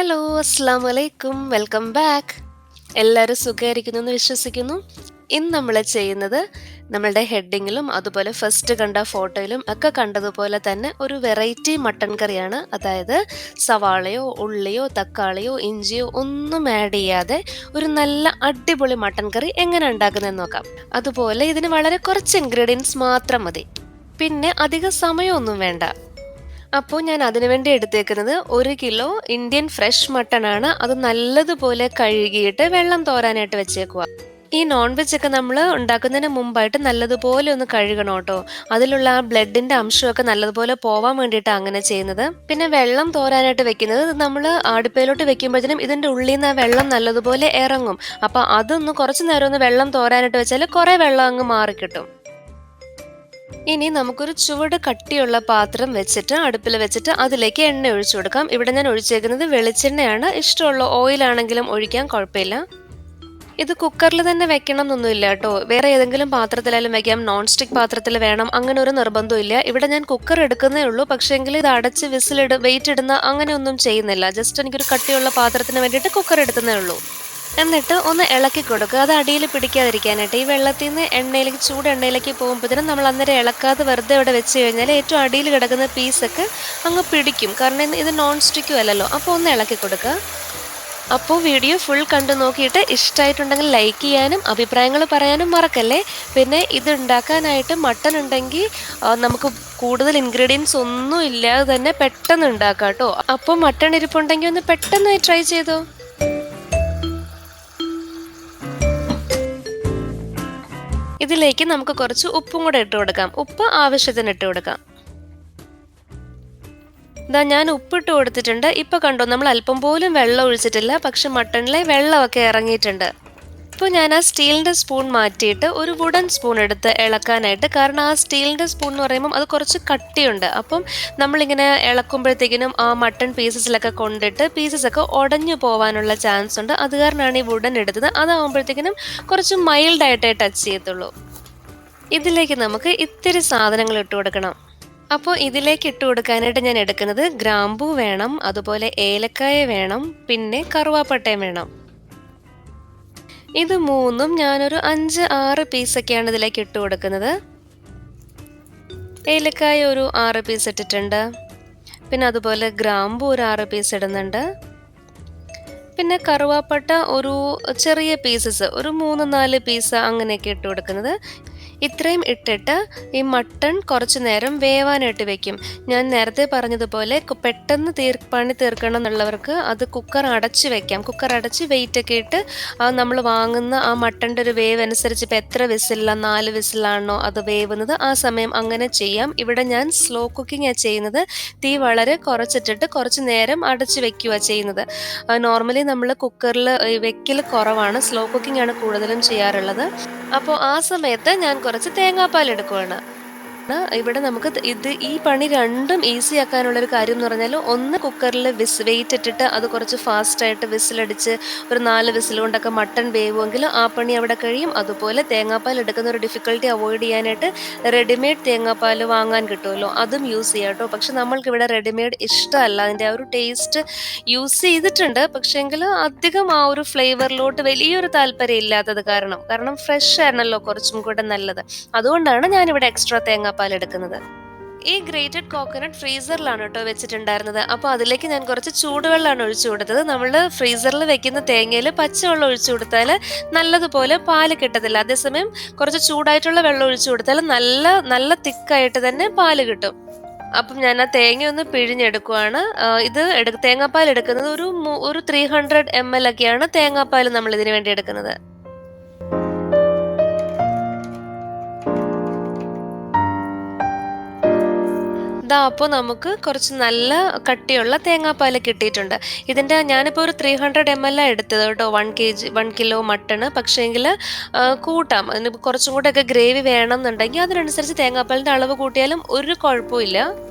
Hello, അസ്സാം വലൈക്കും. Welcome back. എല്ലാവരും സുഖമായിരിക്കുന്നു എന്ന് വിശ്വസിക്കുന്നു. ഇന്ന് നമ്മൾ ചെയ്യുന്നത് നമ്മളുടെ ഹെഡിങ്ങിലും അതുപോലെ ഫസ്റ്റ് കണ്ട ഫോട്ടോയിലും ഒക്കെ കണ്ടതുപോലെ തന്നെ ഒരു വെറൈറ്റി മട്ടൺ കറിയാണ്. അതായത് സവാളയോ ഉള്ളിയോ തക്കാളിയോ ഇഞ്ചിയോ ഒന്നും ആഡ് ചെയ്യാതെ ഒരു നല്ല അടിപൊളി മട്ടൺ കറി എങ്ങനെ ഉണ്ടാക്കുന്നതെന്ന് നോക്കാം. അതുപോലെ ഇതിന് വളരെ കുറച്ച് ഇൻഗ്രീഡിയൻസ് മാത്രം മതി. പിന്നെ അധിക സമയമൊന്നും വേണ്ട. അപ്പോൾ ഞാൻ അതിനുവേണ്ടി എടുത്തേക്കുന്നത് 1 കിലോ ഇന്ത്യൻ ഫ്രഷ് മട്ടൺ ആണ്. അത് നല്ലതുപോലെ കഴുകിയിട്ട് വെള്ളം തോരാനായിട്ട് വെച്ചേക്കുക. ഈ നോൺ വെജ് ഒക്കെ നമ്മൾ ഉണ്ടാക്കുന്നതിന് മുമ്പായിട്ട് നല്ലതുപോലെ ഒന്ന് കഴുകണം കേട്ടോ. അതിലുള്ള ആ ബ്ലഡിന്റെ അംശമൊക്കെ നല്ലതുപോലെ പോവാൻ വേണ്ടിയിട്ടാണ് അങ്ങനെ ചെയ്യുന്നത്. പിന്നെ വെള്ളം തോരാനായിട്ട് വെക്കുന്നത് നമ്മൾ അടുപ്പയിലോട്ട് വെക്കുമ്പോഴത്തേനും ഇതിന്റെ ഉള്ളിൽ നിന്ന് ആ വെള്ളം നല്ലതുപോലെ ഇറങ്ങും. അപ്പോൾ അതൊന്ന് കുറച്ച് നേരം ഒന്ന് വെള്ളം തോരാനായിട്ട് വെച്ചാൽ കുറേ വെള്ളം അങ്ങ് മാറിക്കിട്ടും. ഇനി നമുക്കൊരു ചുവട് കട്ടിയുള്ള പാത്രം വെച്ചിട്ട് അടുപ്പിൽ വെച്ചിട്ട് അതിലേക്ക് എണ്ണ ഒഴിച്ചു കൊടുക്കാം. ഇവിടെ ഞാൻ ഒഴിച്ചേക്കുന്നത് വെളിച്ചെണ്ണയാണ്. ഇഷ്ടമുള്ള ഓയിലാണെങ്കിലും ഒഴിക്കാൻ കുഴപ്പമില്ല. ഇത് കുക്കറിൽ തന്നെ വെക്കണം എന്നൊന്നുമില്ല കേട്ടോ. വേറെ ഏതെങ്കിലും പാത്രത്തിലായാലും വെക്കാം. നോൺ സ്റ്റിക്ക് പാത്രത്തിൽ വേണം, അങ്ങനെ ഒരു നിർബന്ധമില്ല. ഇവിടെ ഞാൻ കുക്കർ എടുക്കുന്നേ ഉള്ളൂ. പക്ഷേങ്കിൽ ഇത് അടച്ച് വെയിറ്റ് ഇടുന്ന അങ്ങനെയൊന്നും ചെയ്യുന്നില്ല. ജസ്റ്റ് എനിക്കൊരു കട്ടിയുള്ള പാത്രത്തിന് വേണ്ടിയിട്ട് കുക്കർ എടുക്കുന്നേ ഉള്ളൂ. എന്നിട്ട് ഒന്ന് ഇളക്കി കൊടുക്കുക. അത് അടിയിൽ പിടിക്കാതിരിക്കാനായിട്ട്. ഈ വെള്ളത്തിൽ നിന്ന് എണ്ണയിലേക്ക് ചൂട് എണ്ണയിലേക്ക് പോകുമ്പോഴത്തേനും നമ്മൾ അന്നേരം ഇളക്കാതെ വെറുതെ ഇവിടെ വെച്ച് കഴിഞ്ഞാൽ ഏറ്റവും അടിയിൽ കിടക്കുന്ന പീസൊക്കെ അങ്ങ് പിടിക്കും. കാരണം ഇത് നോൺ സ്റ്റിക്കും അല്ലല്ലോ. അപ്പോൾ ഒന്ന് ഇളക്കി കൊടുക്കുക. അപ്പോൾ വീഡിയോ ഫുൾ കണ്ടു നോക്കിയിട്ട് ഇഷ്ടമായിട്ടുണ്ടെങ്കിൽ ലൈക്ക് ചെയ്യാനും അഭിപ്രായങ്ങൾ പറയാനും മറക്കല്ലേ. പിന്നെ ഇത് ഉണ്ടാക്കാനായിട്ട് മട്ടൺ ഉണ്ടെങ്കിൽ നമുക്ക് കൂടുതൽ ഇൻഗ്രീഡിയൻസ് ഒന്നും ഇല്ലാതെ തന്നെ പെട്ടെന്ന് ഉണ്ടാക്കാം കേട്ടോ. അപ്പോൾ മട്ടൺ ഇരിപ്പുണ്ടെങ്കിൽ ഒന്ന് പെട്ടെന്ന് ട്രൈ ചെയ്തോ. ഇതിലേക്ക് നമുക്ക് കുറച്ച് ഉപ്പും കൂടെ ഇട്ട് കൊടുക്കാം. ഉപ്പ് ആവശ്യത്തിന് ഇട്ട് കൊടുക്കാം. ഞാൻ ഉപ്പിട്ട് കൊടുത്തിട്ടുണ്ട്. ഇപ്പൊ കണ്ടോ, നമ്മൾ അല്പം പോലും വെള്ളം ഒഴിച്ചിട്ടില്ല. പക്ഷെ മട്ടണിലെ വെള്ളമൊക്കെ ഇറങ്ങിയിട്ടുണ്ട്. ഇപ്പോൾ ഞാൻ ആ സ്റ്റീലിൻ്റെ സ്പൂൺ മാറ്റിയിട്ട് ഒരു വുഡൻ സ്പൂൺ എടുത്ത് ഇളക്കാനായിട്ട്. കാരണം ആ സ്റ്റീലിൻ്റെ സ്പൂൺ എന്ന് പറയുമ്പം അത് കുറച്ച് കട്ടിയുണ്ട്. അപ്പം നമ്മളിങ്ങനെ ഇളക്കുമ്പോഴത്തേക്കിനും ആ മട്ടൺ പീസസിലൊക്കെ കൊണ്ടിട്ട് പീസസൊക്കെ ഉടഞ്ഞു പോകാനുള്ള ചാൻസ് ഉണ്ട്. അത് കാരണമാണ് ഈ വുഡൻ എടുത്തത്. അതാകുമ്പോഴത്തേക്കിനും കുറച്ച് മൈൽഡായിട്ടേ ടച്ച് ചെയ്യത്തുള്ളൂ. ഇതിലേക്ക് നമുക്ക് ഇത്തിരി സാധനങ്ങൾ ഇട്ട് കൊടുക്കണം. അപ്പോൾ ഇതിലേക്ക് ഇട്ട് കൊടുക്കാനായിട്ട് ഞാൻ എടുക്കുന്നത് ഗ്രാമ്പൂ വേണം, അതുപോലെ ഏലക്കായ വേണം, പിന്നെ കറുവാപ്പട്ടയും വേണം. ഇത് മൂന്നും ഞാനൊരു 5-6 പീസൊക്കെയാണ് ഇതിലേക്ക് ഇട്ട് കൊടുക്കുന്നത്. ഏലക്കായ ഒരു 6 പീസ് ഇട്ടിട്ടുണ്ട്. പിന്നെ അതുപോലെ ഗ്രാമ്പൂ ഒരു 6 പീസ് ഇടുന്നുണ്ട്. പിന്നെ കറുവാപ്പട്ട ഒരു ചെറിയ പീസസ് ഒരു 3-4 പീസ് അങ്ങനെയൊക്കെ ഇട്ട് കൊടുക്കുന്നത്. ഇത്രയും ഇട്ടിട്ട് ഈ മട്ടൺ കുറച്ച് നേരം വേവാനായിട്ട് വെക്കും. ഞാൻ നേരത്തെ പറഞ്ഞതുപോലെ പെട്ടെന്ന് പണി തീർക്കണം എന്നുള്ളവർക്ക് അത് കുക്കർ അടച്ച് വെക്കാം. കുക്കർ അടച്ച് വെയിറ്റൊക്കെ ഇട്ട് നമ്മൾ വാങ്ങുന്ന ആ മട്ടൻ്റെ ഒരു വേവ് അനുസരിച്ച് ഇപ്പോൾ എത്ര വിസിലാണ്, 4 വിസിലാണോ അത് വേവുന്നത്, ആ സമയം അങ്ങനെ ചെയ്യാം. ഇവിടെ ഞാൻ സ്ലോ കുക്കിങ്ങാണ് ചെയ്യുന്നത്. തീ വളരെ കുറച്ചിട്ടിട്ട് കുറച്ച് നേരം അടച്ച് വെക്കുക ചെയ്യുന്നത്. നോർമലി നമ്മൾ കുക്കറിൽ വെക്കൽ കുറവാണ്, സ്ലോ കുക്കിംഗ് ആണ് കൂടുതലും ചെയ്യാറുള്ളത്. അപ്പോൾ ആ സമയത്ത് ഞാൻ കുറച്ച് തേങ്ങാപ്പാൽ എടുക്കുവാണ്. ഇവിടെ നമുക്ക് ഈ പണി രണ്ടും ഈസി ആക്കാനുള്ളൊരു കാര്യം എന്ന് പറഞ്ഞാൽ, ഒന്ന് കുക്കറിൽ വെയിറ്റ് ഇട്ടിട്ട് അത് കുറച്ച് ഫാസ്റ്റായിട്ട് വിസിലടിച്ച് ഒരു 4 വിസിൽ കൊണ്ടൊക്കെ മട്ടൺ വേവുമെങ്കിൽ ആ പണി അവിടെ കഴിയും. അതുപോലെ തേങ്ങാപ്പാൽ എടുക്കുന്ന ഒരു ഡിഫിക്കൽട്ടി അവോയ്ഡ് ചെയ്യാനായിട്ട് റെഡിമെയ്ഡ് തേങ്ങാപ്പാൽ വാങ്ങാൻ കിട്ടുമല്ലോ, അതും യൂസ് ചെയ്യാം കേട്ടോ. പക്ഷെ നമ്മൾക്കിവിടെ റെഡിമെയ്ഡ് ഇഷ്ടമല്ല. അതിൻ്റെ ആ ഒരു ടേസ്റ്റ് യൂസ് ചെയ്തിട്ടുണ്ട്, പക്ഷേങ്കിൽ അധികം ആ ഒരു ഫ്ലേവറിലോട്ട് വലിയൊരു താല്പര്യം ഇല്ലാത്തത് കാരണം ഫ്രഷ് ആണല്ലോ കുറച്ചും കൂടെ നല്ലത്. അതുകൊണ്ടാണ് ഞാനിവിടെ എക്സ്ട്രാ തേങ്ങാപ്പാൽ എടുക്കുന്നത്. ഈ ഗ്രേറ്റഡ് കോക്കനട്ട് ഫ്രീസറിലാണ് കേട്ടോ വെച്ചിട്ടുണ്ടായിരുന്നത്. അപ്പോൾ അതിലേക്ക് ഞാൻ കുറച്ച് ചൂടുവെള്ളമാണ് ഒഴിച്ചു കൊടുത്തത്. നമ്മൾ ഫ്രീസറിൽ വെക്കുന്ന തേങ്ങയിൽ പച്ചവെള്ളം ഒഴിച്ചു കൊടുത്താൽ നല്ലതുപോലെ പാല് കിട്ടത്തില്ല. അതേസമയം കുറച്ച് ചൂടായിട്ടുള്ള വെള്ളം ഒഴിച്ചു കൊടുത്താൽ നല്ല തിക്കായിട്ട് തന്നെ പാല് കിട്ടും. അപ്പം ഞാൻ ആ തേങ്ങ ഒന്ന് പിഴിഞ്ഞെടുക്കുവാണ്. ഇത് തേങ്ങാപ്പാൽ എടുക്കുന്നത് ഒരു 300 ml ഒക്കെയാണ് തേങ്ങാപ്പാൽ നമ്മൾ ഇതിനു വേണ്ടി എടുക്കുന്നത്. അപ്പോൾ നമുക്ക് കുറച്ച് നല്ല കട്ടിയുള്ള തേങ്ങാപ്പാൽ കിട്ടിയിട്ടുണ്ട്. ഇതിൻ്റെ ഞാനിപ്പോൾ ഒരു 300 ml എടുത്തത് കേട്ടോ, 1 കിലോ മട്ടണ്. പക്ഷേങ്കിൽ കൂട്ടാം, അതിന് കുറച്ചും കൂടെയൊക്കെ ഗ്രേവി വേണമെന്നുണ്ടെങ്കിൽ അതിനനുസരിച്ച് തേങ്ങാപ്പാലിൻ്റെ അളവ് കൂട്ടിയാലും ഒരു കുഴപ്പമില്ല.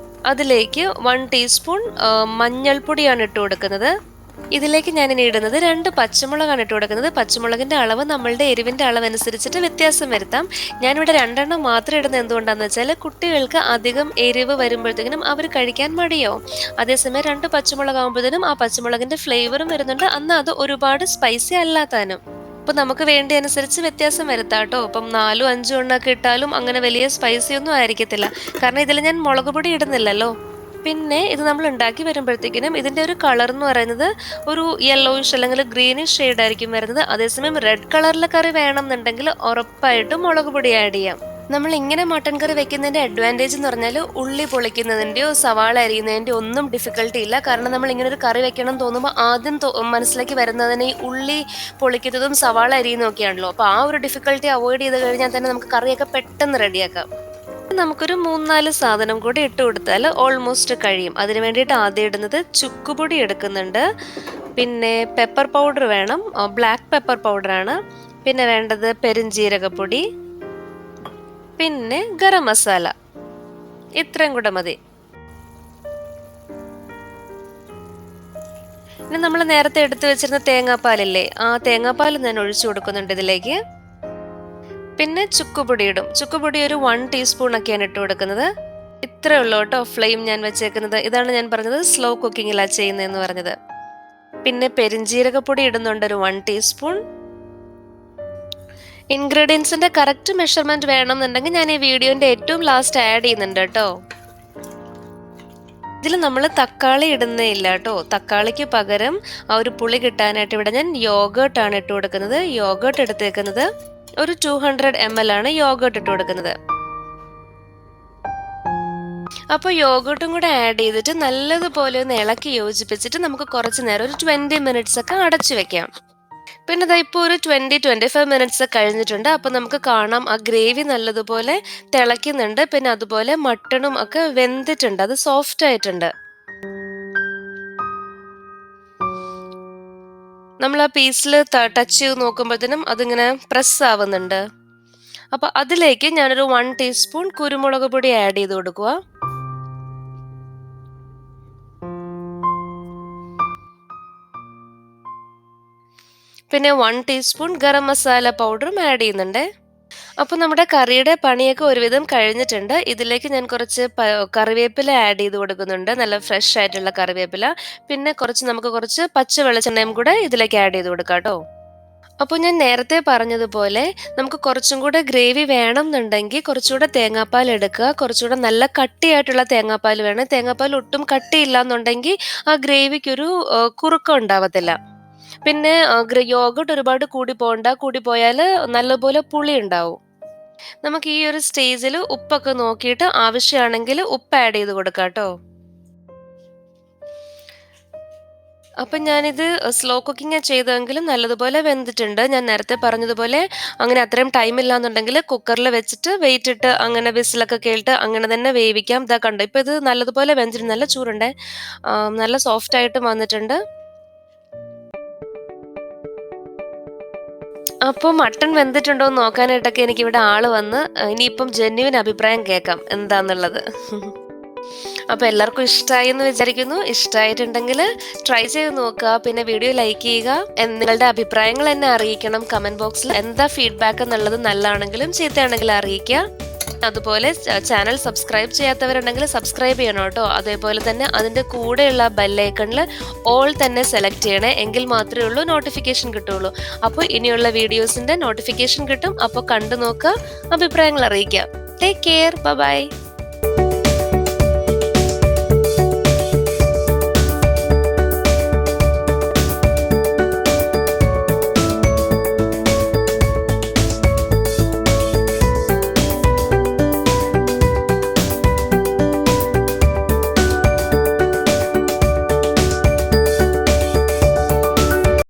അതിലേക്ക് 1 ടീസ്പൂൺ മഞ്ഞൾപ്പൊടിയാണ് ഇട്ട് കൊടുക്കുന്നത്. ഇതിലേക്ക് ഞാൻ ഇനി ഇടുന്നത് 2 പച്ചമുളകാണ് ഇട്ട് കൊടുക്കുന്നത്. പച്ചമുളകിന്റെ അളവ് നമ്മളുടെ എരിവിന്റെ അളവനുസരിച്ചിട്ട് വ്യത്യാസം വരുത്താം. ഞാനിവിടെ 2 എണ്ണം മാത്രം ഇടുന്നത് എന്തുകൊണ്ടാണെന്ന് വെച്ചാൽ കുട്ടികൾക്ക് അധികം എരിവ് വരുമ്പോഴത്തേക്കിനും അവർ കഴിക്കാൻ മടിയാവും. അതേസമയം 2 പച്ചമുളകാകുമ്പോഴത്തേനും ആ പച്ചമുളകിന്റെ ഫ്ലേവറും വരുന്നുണ്ട്, എന്നാൽ അത് ഒരുപാട് സ്പൈസി അല്ലാത്താനും. അപ്പം നമുക്ക് വേണ്ടി അനുസരിച്ച് വ്യത്യാസം വരുത്താം കേട്ടോ. ഇപ്പം 4 5 എണ്ണമൊക്കെ ഇട്ടാലും അങ്ങനെ വലിയ സ്പൈസി ഒന്നും ആയിരിക്കത്തില്ല, കാരണം ഇതിൽ ഞാൻ മുളക് പൊടി ഇടുന്നില്ലല്ലോ. പിന്നെ ഇത് നമ്മൾ ഉണ്ടാക്കി വരുമ്പോഴത്തേക്കിനും ഇതിൻ്റെ ഒരു കളർ എന്ന് പറയുന്നത് ഒരു യെല്ലോയിഷ് അല്ലെങ്കിൽ ഗ്രീനിഷ് ഷെയ്ഡായിരിക്കും വരുന്നത്. അതേസമയം റെഡ് കളറിലെ കറി വേണമെന്നുണ്ടെങ്കിൽ ഉറപ്പായിട്ടും മുളക് പൊടി ആഡ് ചെയ്യാം. നമ്മൾ ഇങ്ങനെ മട്ടൻ കറി വെക്കുന്നതിൻ്റെ അഡ്വാൻറ്റേജ് എന്ന് പറഞ്ഞാൽ ഉള്ളി പൊളിക്കുന്നതിൻ്റെയോ സവാള അരിയുന്നതിൻ്റെയോ ഒന്നും ഡിഫിക്കൽട്ടി ഇല്ല. കാരണം നമ്മൾ ഇങ്ങനെ ഒരു കറി വെക്കണം തോന്നുമ്പോൾ ആദ്യം മനസ്സിലേക്ക് വരുന്നതിന് ഈ ഉള്ളി പൊളിക്കുന്നതും സവാള അരിയുന്നതും ഒക്കെയാണല്ലോ. അപ്പോൾ ആ ഒരു ഡിഫിക്കൽട്ടി അവോയ്ഡ് ചെയ്ത് കഴിഞ്ഞാൽ തന്നെ നമുക്ക് കറിയൊക്കെ പെട്ടെന്ന് റെഡിയാക്കാം. നമുക്കൊരു 3-4 സാധനം കൂടി ഇട്ട് കൊടുത്താൽ ഓൾമോസ്റ്റ് കഴിയും. അതിന് വേണ്ടിയിട്ട് ആദ്യം ഇടുന്നത് ചുക്കുപൊടി എടുക്കുന്നുണ്ട്, പിന്നെ പെപ്പർ പൗഡർ വേണം, ബ്ലാക്ക് പെപ്പർ പൗഡറാണ്, പിന്നെ വേണ്ടത് പെരുംജീരകപ്പൊടി, പിന്നെ ഗരം മസാല. ഇത്രയും കൂടെ മതി. ഇനി നമ്മൾ നേരത്തെ എടുത്തു വെച്ചിരുന്ന തേങ്ങാപ്പാലില്ലേ, ആ തേങ്ങാപ്പാൽ ഞാൻ ഒഴിച്ചു കൊടുക്കുന്നുണ്ട് ഇതിലേക്ക്. പിന്നെ ചുക്കുപൊടി ഇടും. ചുക്കുപൊടി ഒരു 1 ടീസ്പൂൺ ഒക്കെയാണ് ഇട്ട് കൊടുക്കുന്നത്. ഇത്രയേ ഉള്ളൂ കേട്ടോ ഫ്ലെയിം ഞാൻ വെച്ചേക്കുന്നത്. ഇതാണ് ഞാൻ പറഞ്ഞത് സ്ലോ കുക്കിങ്ങിലാണ് ചെയ്യുന്നതെന്ന് പറഞ്ഞത്. പിന്നെ പെരുംജീരകപ്പൊടി ഇടുന്നുണ്ട് ഒരു 1 ടീസ്പൂൺ. ഇൻഗ്രീഡിയൻസിന്റെ കറക്റ്റ് മെഷർമെന്റ് വേണമെന്നുണ്ടെങ്കിൽ ഞാൻ ഈ വീഡിയോന്റെ ഏറ്റവും ലാസ്റ്റ് ആഡ് ചെയ്യുന്നുണ്ട് കേട്ടോ. ഇതിൽ നമ്മൾ തക്കാളി ഇടുന്നേ ഇല്ല കേട്ടോ. തക്കാളിക്ക് പകരം ആ ഒരു പുളി കിട്ടാനായിട്ട് ഇവിടെ ഞാൻ യോഗേർട്ട് ആണ് ഇട്ട് കൊടുക്കുന്നത്. യോഗേർട്ട് എടുത്തേക്കുന്നത് ഒരു 200 ml ആണ് യോഗേർട്ട് ഇട്ട് കൊടുക്കുന്നത്. അപ്പോൾ യോഗേർട്ടും കൂടെ ആഡ് ചെയ്തിട്ട് നല്ലതുപോലെ ഒന്ന് ഇളക്കി യോജിപ്പിച്ചിട്ട് നമുക്ക് കുറച്ച് നേരം ഒരു 20 മിനിറ്റ്സ് ഒക്കെ അടച്ചു വെക്കാം. പിന്നെ ഇതാ ഇപ്പോൾ ഒരു 20-25 മിനിറ്റ്സ് കഴിഞ്ഞിട്ടുണ്ട്. അപ്പോൾ നമുക്ക് കാണാം ആ ഗ്രേവി നല്ലതുപോലെ തിളയ്ക്കുന്നുണ്ട്. പിന്നെ അതുപോലെ മട്ടണും ഒക്കെ വെന്തിട്ടുണ്ട്, അത് സോഫ്റ്റ് ആയിട്ടുണ്ട്. നമ്മൾ ആ പീസിൽ ടച്ച് ചെയ്ത് നോക്കുമ്പോഴത്തേനും അതിങ്ങനെ പ്രസ് ആവുന്നുണ്ട്. അപ്പോൾ അതിലേക്ക് ഞാനൊരു 1 ടീസ്പൂൺ കുരുമുളക് പൊടി ആഡ് ചെയ്ത് കൊടുക്കുക. പിന്നെ 1 ടീസ്പൂൺ ഗരം മസാല പൗഡറും ആഡ് ചെയ്യുന്നുണ്ട്. അപ്പോൾ നമ്മുടെ കറിയുടെ പണിയൊക്കെ ഒരുവിധം കഴിഞ്ഞിട്ടുണ്ട്. ഇതിലേക്ക് ഞാൻ കുറച്ച് കറിവേപ്പില ആഡ് ചെയ്ത് കൊടുക്കുന്നുണ്ട്, നല്ല ഫ്രഷ് ആയിട്ടുള്ള കറിവേപ്പില. പിന്നെ നമുക്ക് കുറച്ച് പച്ച വെളിച്ചെണ്ണയും കൂടെ ഇതിലേക്ക് ആഡ് ചെയ്ത് കൊടുക്കാം കേട്ടോ. അപ്പോൾ ഞാൻ നേരത്തെ പറഞ്ഞതുപോലെ നമുക്ക് കുറച്ചും കൂടെ ഗ്രേവി വേണം എന്നുണ്ടെങ്കിൽ കുറച്ചുകൂടെ തേങ്ങാപ്പാൽ എടുക്കുക. കുറച്ചുകൂടെ നല്ല കട്ടിയായിട്ടുള്ള തേങ്ങാപ്പാൽ വേണം. തേങ്ങാപ്പാൽ ഒട്ടും കട്ടിയില്ല എന്നുണ്ടെങ്കിൽ ആ ഗ്രേവിക്കൊരു കുറുക്കം ഉണ്ടാവത്തില്ല. പിന്നെ യോഗട്ട് ഒരുപാട് കൂടി പോയാൽ നല്ലപോലെ പുളി ഉണ്ടാവും. നമുക്ക് ഈ ഒരു സ്റ്റേജിൽ ഉപ്പൊക്കെ നോക്കിയിട്ട് ആവശ്യമാണെങ്കിൽ ഉപ്പ് ആഡ് ചെയ്ത് കൊടുക്കാം കേട്ടോ. അപ്പം ഞാനിത് സ്ലോ കുക്കിംഗ് ചെയ്തെങ്കിലും നല്ലതുപോലെ വെന്തിട്ടുണ്ട്. ഞാൻ നേരത്തെ പറഞ്ഞതുപോലെ അങ്ങനെ അത്രയും ടൈം ഇല്ലാന്നുണ്ടെങ്കിൽ കുക്കറിൽ വെച്ചിട്ട് വെയിറ്റ് ഇട്ട് അങ്ങനെ വിസിലൊക്കെ കേട്ട് അങ്ങനെ തന്നെ വേവിക്കാം. ഇതാ കണ്ടോ, ഇപ്പം ഇത് നല്ലതുപോലെ വെന്തിട്ടുണ്ട്, നല്ല ചൂടുണ്ടേ, നല്ല സോഫ്റ്റ് ആയിട്ട് വന്നിട്ടുണ്ട്. അപ്പോൾ മട്ടൺ വെന്തിട്ടുണ്ടോ എന്ന് നോക്കാനായിട്ടൊക്കെ എനിക്കിവിടെ ആള് വന്ന് ഇനിയിപ്പം ജെന്യുവിൻ അഭിപ്രായം കേൾക്കാം എന്താന്നുള്ളത്. അപ്പോൾ എല്ലാവർക്കും ഇഷ്ടമായി എന്ന് വിചാരിക്കുന്നു. ഇഷ്ടമായിട്ടുണ്ടെങ്കിൽ ട്രൈ ചെയ്ത് നോക്കുക. പിന്നെ വീഡിയോ ലൈക്ക് ചെയ്യുക. നിങ്ങളുടെ അഭിപ്രായങ്ങൾ എന്നെ അറിയിക്കണം കമൻറ്റ് ബോക്സിൽ. എന്താ ഫീഡ്ബാക്ക് എന്നുള്ളത് നല്ലതാണെങ്കിലും ചീത്തയാണെങ്കിലും അറിയിക്കുക. അതുപോലെ ചാനൽ സബ്സ്ക്രൈബ് ചെയ്യാത്തവരുണ്ടെങ്കിൽ സബ്സ്ക്രൈബ് ചെയ്യണം കേട്ടോ. അതേപോലെ തന്നെ അതിൻ്റെ കൂടെയുള്ള ബെല്ലൈക്കണിൽ ഓൾ തന്നെ സെലക്ട് ചെയ്യണേ, എങ്കിൽ മാത്രമേ ഉള്ളൂ നോട്ടിഫിക്കേഷൻ കിട്ടുള്ളൂ. അപ്പോൾ ഇനിയുള്ള വീഡിയോസിൻ്റെ നോട്ടിഫിക്കേഷൻ കിട്ടും. അപ്പോൾ കണ്ടു നോക്കുക, അഭിപ്രായങ്ങൾ അറിയിക്കുക. Take care, by.